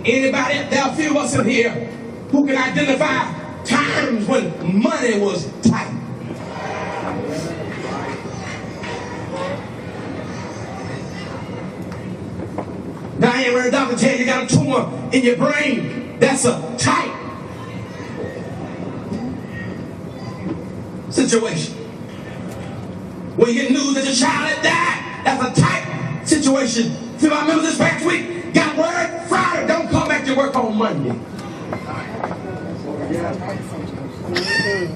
Anybody? There are a few of us in here who can identify times when money was tight. Diane, when the doctor tells you got a tumor in your brain, that's a tight situation. When you get news that your child had died, that's a tight situation. See, I remember this past week, got word Friday, don't come back to work on Monday.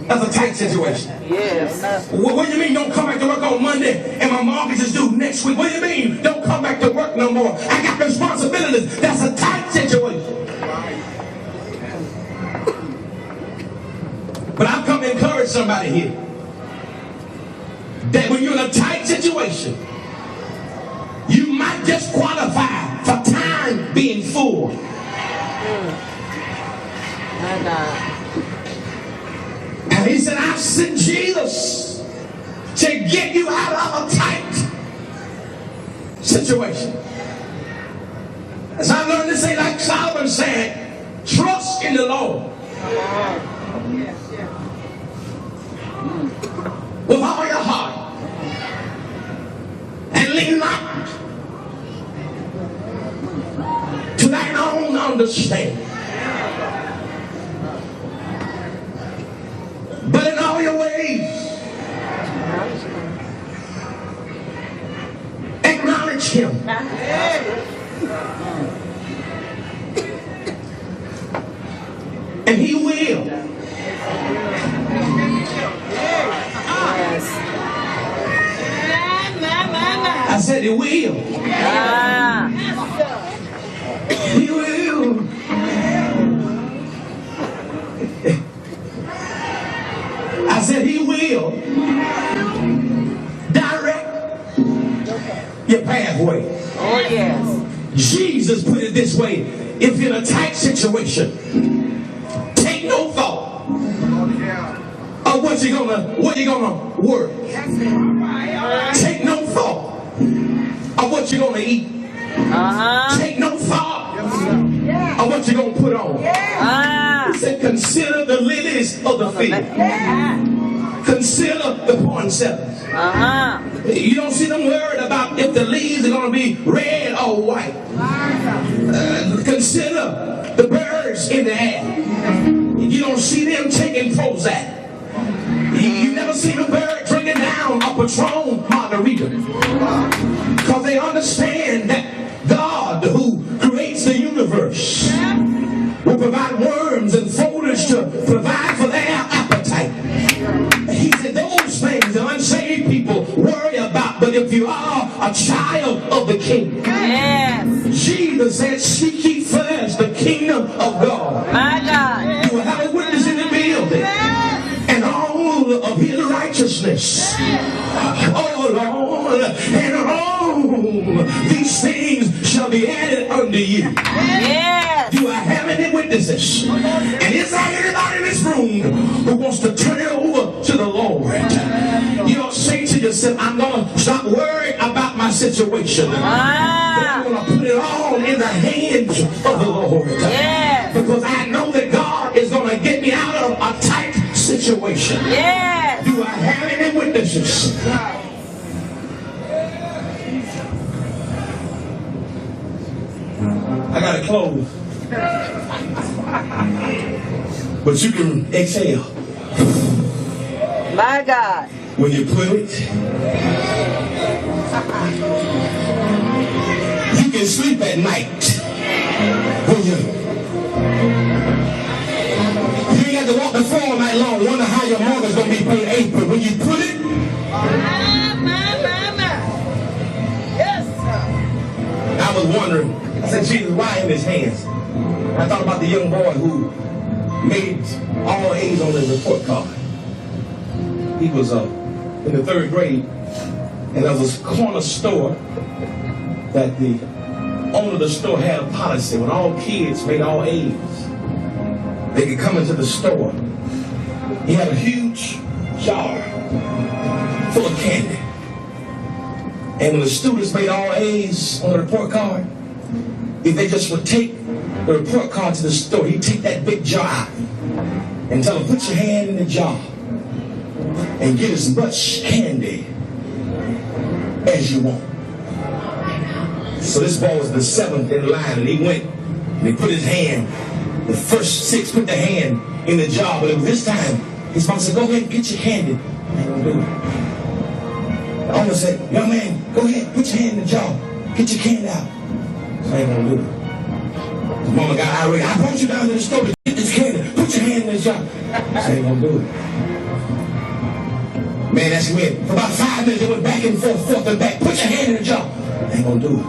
That's a tight situation. Yes. What do you mean don't come back to work on Monday and my mortgage is due next week? What do you mean don't come back to work no more? I got responsibilities. That's a tight situation. But I've come to encourage somebody here that when you're in a tight situation, you might just qualify for time being full. My God. And he said, I've sent Jesus to get you out of a tight situation. As I learned to say, like Solomon said, trust in the Lord. With all your heart. And lean not to thine own understanding. But in all your ways, acknowledge him. And he will. I said he will. He will. I said he will direct your pathway. Oh, yes. Jesus put it this way: if you're in a tight situation, take no thought of what you're gonna work. Take no thought of what you're gonna eat. Take no thought of what you're gonna put on. He said, consider the lilies of the field. Consider the poinsettias. You don't see them worried about if the leaves are going to be red or white. Consider the birds in the air. You don't see them taking Prozac. You never see the bird drinking down a Patron margarita. Because they understand that God, who creates the universe, will provide worms and foliage to provide for their appetite. He said those things the unsaved people worry about, but if you are a child of the King, Jesus said, seek ye first the kingdom of God. My God. You will have a witness in the building, and all of his righteousness. Oh Lord, and all these things shall be added unto you. Do I have any witnesses? And is there anybody in this room who wants to turn it over to the Lord? You'll say to yourself, I'm going to stop worrying about my situation. I'm going to put it all in the hands of the Lord. Because I know that God is going to get me out of a tight situation. Do I have any witnesses? I got to close. But you can exhale. My God. When you put it, you can sleep at night. When you ain't got to walk the floor all night long, wonder how your mortgage going to be paid April. When you put it, Yes, sir. I was wondering, I said, Jesus, why in his hands? I thought about the young boy who made all A's on his report card. He was in the 3rd grade, and there was a corner store that the owner of the store had a policy. When all kids made all A's, they could come into the store. He had a huge jar full of candy. And when the students made all A's on the report card, if they just would take the report card to the store. He'd take that big jar out and tell him, put your hand in the jar and get as much candy as you want. So this boy was the 7th in line, and he went and he put his hand, the first 6 put their hand in the jar, but this time his mom said, go ahead and get your candy. I ain't gonna do it. The owner said, young man, go ahead, put your hand in the jar, get your candy out. I ain't gonna do it. The mama got irate. I brought you down to the store to get this candy. Put your hand in the jar. I ain't gonna do it. Man, that's weird. For about 5 minutes, they went back and forth and back. Put your hand in the jar. I ain't gonna do it.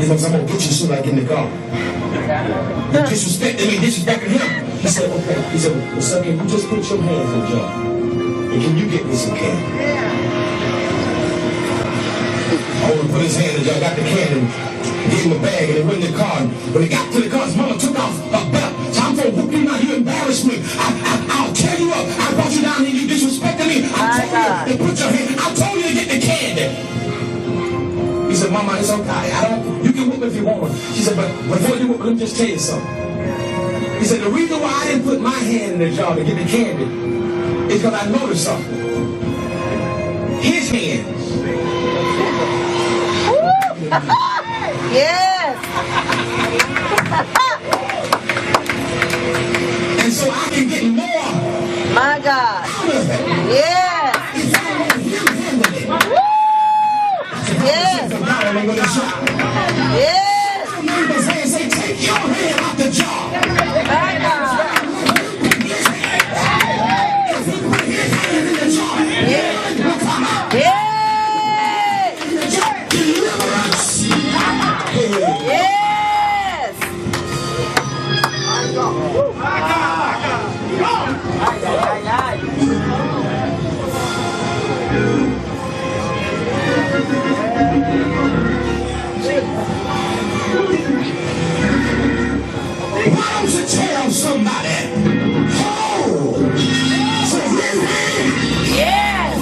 He goes, I'm gonna get you soon as I get in the car. You disrespecting me, disrespecting him. He said, okay. He said, well, son, can you just put your hands in the jar? And can you get me some candy? I would put his hand in the jar, got the candy, gave him a bag, and they went in the car. When they got to the car, his mama took off a belt. So I'm going to whoop you now. You embarrassed me. I'll tear you up. I brought you down here. You disrespected me. I told you to put your hand. I told you to get the candy. He said, Mama, it's okay. You can whoop me if you want. She said, but before you whoop me, let me just tell you something. He said, the reason why I didn't put my hand in the jar to get the candy is because I noticed something. His hands. Yes. And so I can get more. My God. Yes. Yes. Yes. Neighbors hand say, take your hand out the jar. My God. Yes. Yes. Deliverance. Yes. Why don't you tell somebody? Oh, so Yes.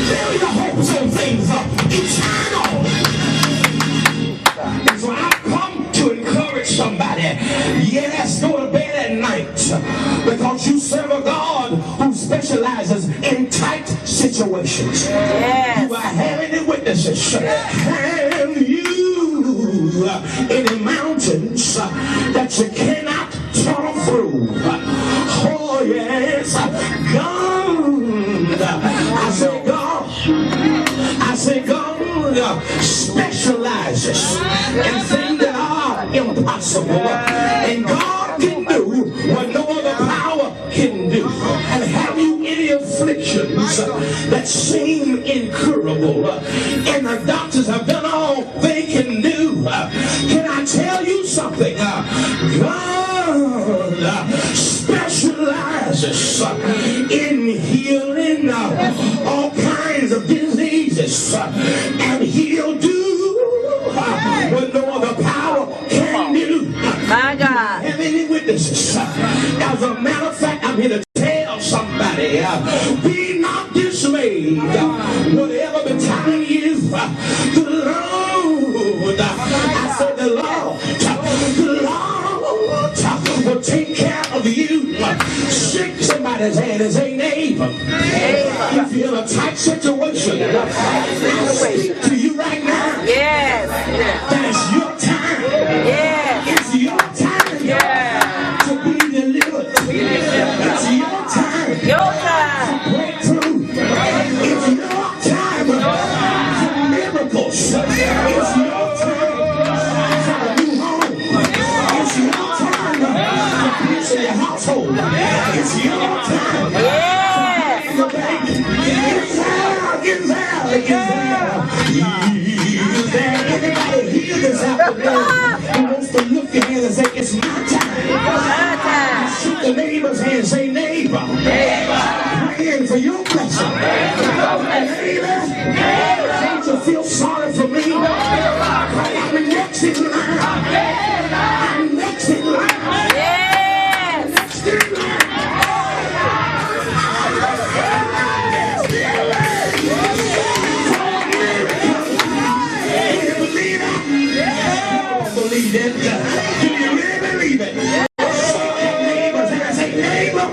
build your hopes on things eternal. And so I've come to encourage somebody. Yes, go to bed at night because you serve a God who specializes in tight situations. Yes. You are having the witnesses. Have you any mountains that you cannot turn through? Oh yes, God. I say God specializes in things that are impossible, and God can do what no other power can do. And have you any afflictions that seem incurable, and the doctors have done all they can do? Can I tell you something? God specializes in healing all kinds of diseases, and He'll do what no other power can do. My God. Have any witnesses? As a matter of fact, I'm here to tell somebody, be not dismayed. Whatever betide you, the Lord, I said the Lord will take care of you. Shake somebody's hand and say, neighbor, you feel a tight situation. I speak to you right now. Yes. That's your time. Yes. It's your time to be delivered. It's your time Your to time. break through. It's your time for miracles. It's your time for a new home. It's your time for peace in your household. It's your time. Yes. Get there. Everybody here this afternoon who wants to lift your hands and say, it's my time. My time. Shoot the neighbor's hand and say, neighbor, praying for your blessing. Neighbor, can't you feel sorry for me? I'm next in line. I'm next in line. Yes. Next in line. it? Do you really believe it? So your neighbors, and I say, neighbor,